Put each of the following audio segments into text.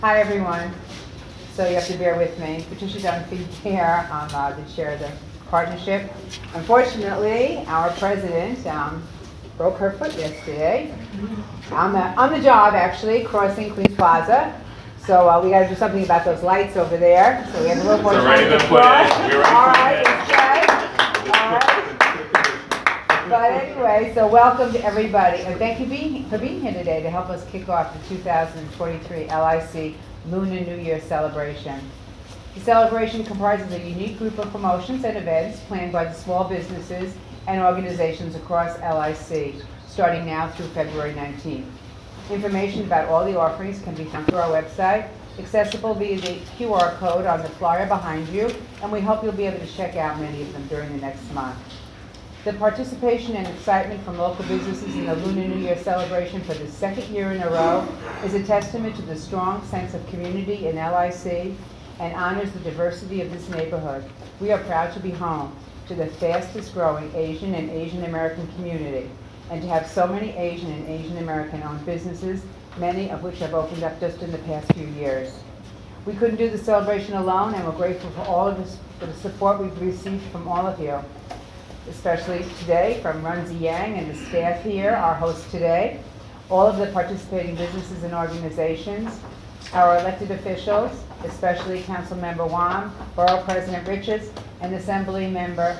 Hi everyone. So you have to bear with me. Patricia Dunphy here. I'm the chair of the partnership. Unfortunately, our president broke her foot yesterday on the job, actually, crossing Queens Plaza. So we got to do something about those lights over there. So we have a little more time to cross. All right, it's good. All right. But anyway, so welcome to everybody, and thank you for being here today to help us kick off the 2023 LIC Lunar New Year celebration. The celebration comprises a unique group of promotions and events planned by the small businesses and organizations across LIC, starting now through February 19th. Information about all the offerings can be found through our website, accessible via the QR code on the flyer behind you, and we hope you'll be able to check out many of them during the next month. The participation and excitement from local businesses in the Lunar New Year celebration for the second year in a row is a testament to the strong sense of community in LIC and honors the diversity of this neighborhood. We are proud to be home to the fastest growing Asian and Asian American community, and to have so many Asian and Asian American owned businesses, many of which have opened up just in the past few years. We couldn't do the celebration alone, and we're grateful for all of this, for the support we've received from all of you, especially today from Runzi Yang and the staff here, our host today, all of the participating businesses and organizations, our elected officials, especially Councilmember Juan, Borough President Richards, and Assembly Member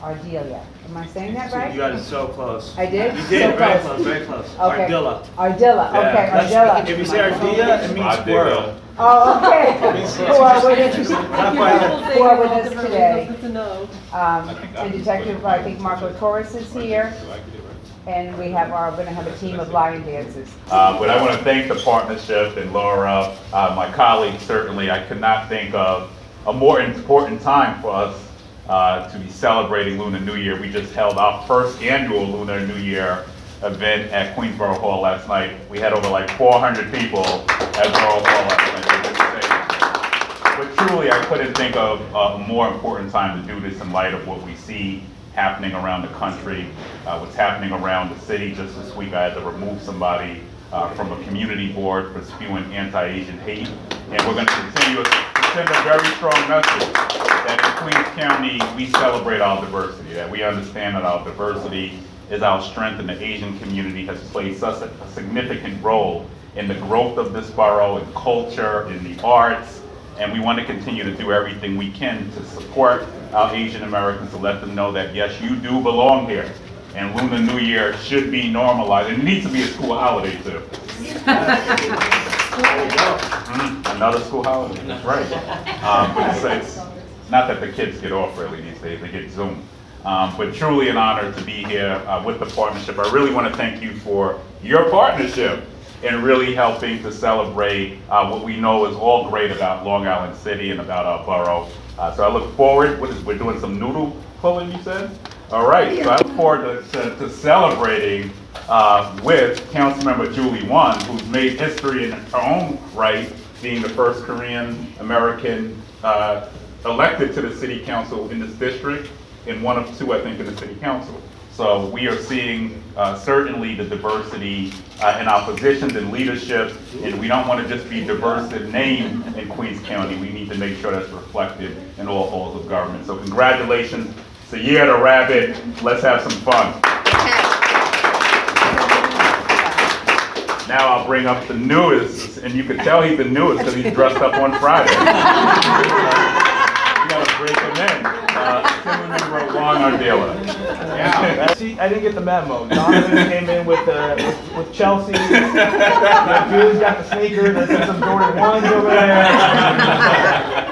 Ardila. Am I saying that right? You got it so close. I did? You did, So very close. close, very close. Okay. Ardila. Ardila, okay, Ardila. If you say Ardila, it means squirrel. Oh, okay. Who are with us today? And Detective, I think Marco Torres is here. And we're going to have a team of lion dancers. But I want to thank the partnership and Laura, my colleagues. Certainly, I could not think of a more important time for us to be celebrating Lunar New Year. We just held our first annual Lunar New Year event at Queensborough Hall last night. We had over like 400 people at Borough Hall last night. But truly, I couldn't think of a more important time to do this in light of what we see happening around the country, what's happening around the city. Just this week, I had to remove somebody from a community board for spewing anti-Asian hate. And we're going to continue to send a very strong message that in Queens County, we celebrate our diversity, that we understand that our diversity is our strength, and the Asian community has played such a significant role in the growth of this borough, in culture, in the arts, and we want to continue to do everything we can to support our Asian Americans, to let them know that yes, you do belong here, and Lunar New Year should be normalized. It needs to be a school holiday too. There you go. Another school holiday, that's right. But it's not that the kids get off really these days, they get Zoom. But truly an honor to be here with the partnership. I really want to thank you for your partnership in really helping to celebrate what we know is all great about Long Island City and about our borough. So I look forward, we're doing some noodle-pulling, you said? All right, so I look forward to celebrating with Councilmember Julie Juan, who's made history in her own right, being the first Korean American elected to the city council in this district, and one of two, I think, in the city council. So we are seeing certainly the diversity in our positions and leadership, and we don't want to just be diverse in name in Queens County. We need to make sure that's reflected in all halls of government. So congratulations. It's a year of the rabbit. Let's have some fun. Now I'll bring up the newest, and you can tell he's the newest because he's dressed up on Friday. We gotta break him in. Councilmember Juan Ardila. Yeah. See, I didn't get the memo. Donovan came in with Chelsea. Julie's got the sneakers. I see some Jordan 1s over there.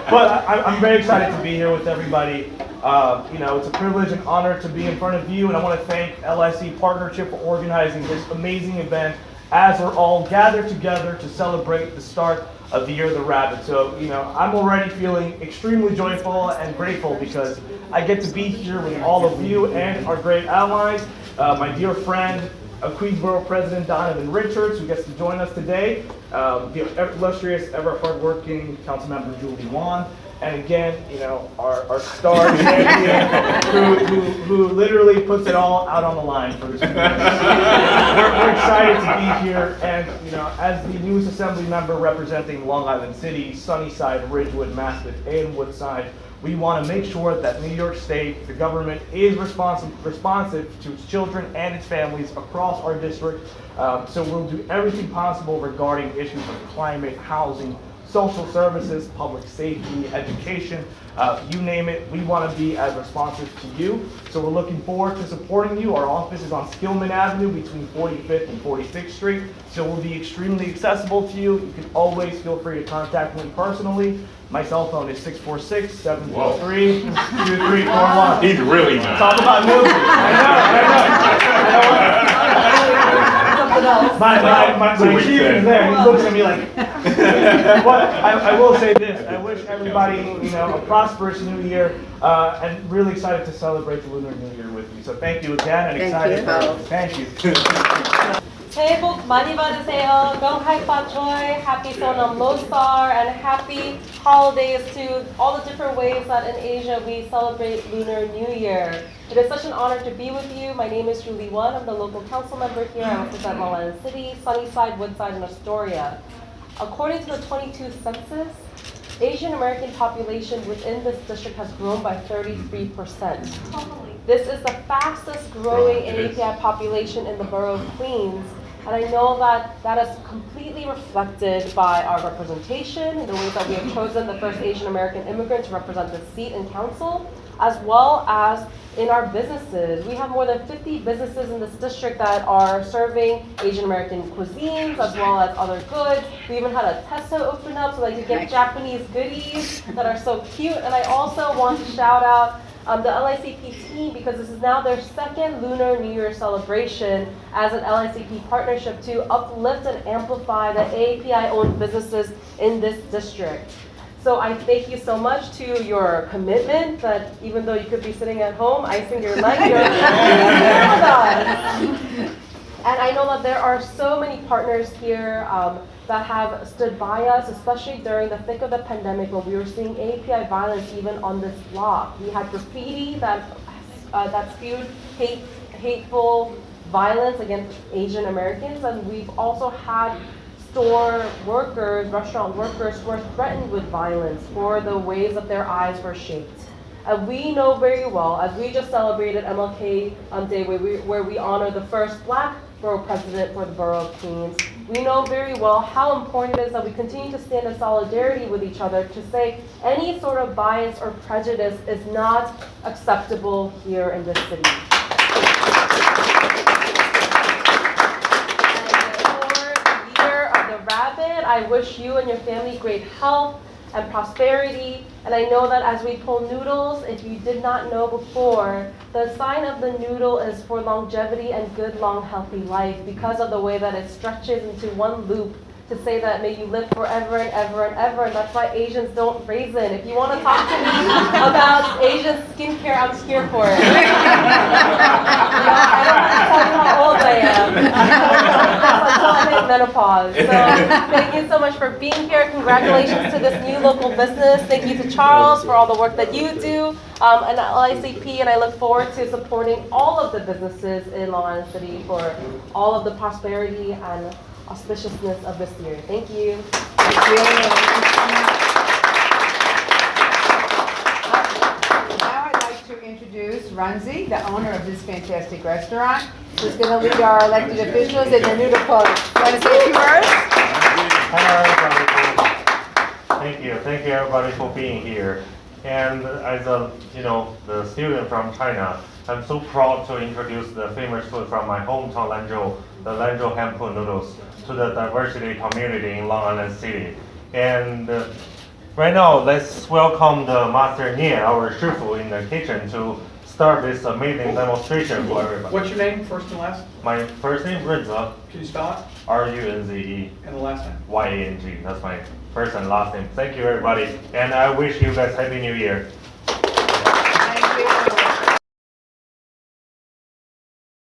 But I'm very excited to be here with everybody. It's a privilege and honor to be in front of you, and I want to thank LIC Partnership for organizing this amazing event as we're all gathered together to celebrate the start of the Year of the Rabbit. So, I'm already feeling extremely joyful and grateful because I get to be here with all of you and our great allies, my dear friend, Queensborough President Donovan Richards, who gets to join us today, the illustrious, ever hardworking Councilmember Julie Juan, And again, our star champion who literally puts it all out on the line for this. We're excited to be here, and as the newest assembly member representing Long Island City, Sunnyside, Ridgewood, Maspeth, and Woodside, we want to make sure that New York State, the government, is responsive to its children and its families across our district. So we'll do everything possible regarding issues of climate, housing, social services, public safety, education, you name it. We want to be as responsive to you. So we're looking forward to supporting you. Our office is on Skillman Avenue between 45th and 46th Street. So we'll be extremely accessible to you. You can always feel free to contact me personally. My cell phone is 646-743-2341. He's really nice. Talk about music. I know. My chief is there. He's looking at me like. But I will say this. I wish everybody, a prosperous new year, and really excited to celebrate the Lunar New Year with you. So thank you again, and excited for it. Thank you. 새해 복 많이 받으세요. Gong Hai Fa Choi, happy Sonam Losar, and happy holidays to all the different ways that in Asia we celebrate Lunar New Year. It is such an honor to be with you. My name is Juan. I'm the local council member here. I represent Long Island City, Sunnyside, Woodside, and Astoria. According to the 22 census, Asian American population within this district has grown by 33%. This is the fastest growing API population in the borough of Queens. And I know that that is completely reflected by our representation in the ways that we have chosen the first Asian American immigrant to represent the seat in council, as well as in our businesses. We have more than 50 businesses in this district that are serving Asian American cuisines as well as other goods. We even had a Tesco open up so that you get Japanese goodies that are so cute. And I also want to shout out the LICP team, because this is now their second Lunar New Year celebration as an LICP partnership to uplift and amplify the API-owned businesses in this district. So I thank you so much to your commitment that even though you could be sitting at home icing your leg, you're here with us. And I know that there are so many partners here that have stood by us, especially during the thick of the pandemic when we were seeing API violence even on this block. We had graffiti that spewed hateful violence against Asian Americans, and we've also had store workers, restaurant workers who are threatened with violence for the ways that their eyes were shaped. And we know very well, as we just celebrated MLK Day where we honor the first Black borough president for the borough of Queens, we know very well how important it is that we continue to stand in solidarity with each other to say any sort of bias or prejudice is not acceptable here in this city. I wish you and your family great health and prosperity. And I know that as we pull noodles, if you did not know before, the sign of the noodle is for longevity and good, long, healthy life because of the way that it stretches into one loop to say that may you live forever and ever and ever. And that's why Asians don't raisin. If you want to talk to me about Asian skincare, I'm here for it. I don't have to tell you how old I am. Until I hit menopause. So thank you so much for being here. Congratulations to this new local business. Thank you to Charles for all the work that you do and LICP, and I look forward to supporting all of the businesses in Long Island City for all of the prosperity and auspiciousness of this year. Thank you. Thank you. Now I'd like to introduce Runzi, the owner of this fantastic restaurant, who's going to lead our elected officials in the noodle-pulling. Want to say a few words? Hello, everybody. Thank you everybody for being here. And as the student from China, I'm so proud to introduce the famous food from my hometown, Lanzhou, the Lanzhou hand-pulled noodles, to the diversity community in Long Island City. And right now, let's welcome the Master Nie, our shifu in the kitchen, to start this amazing demonstration for everybody. What's your name, first and last? My first name, Rinza, Can you spell it? R-U-N-Z-E, And the last name? Y-A-N-G. That's my first and last name. Thank you, everybody. And I wish you guys Happy New Year.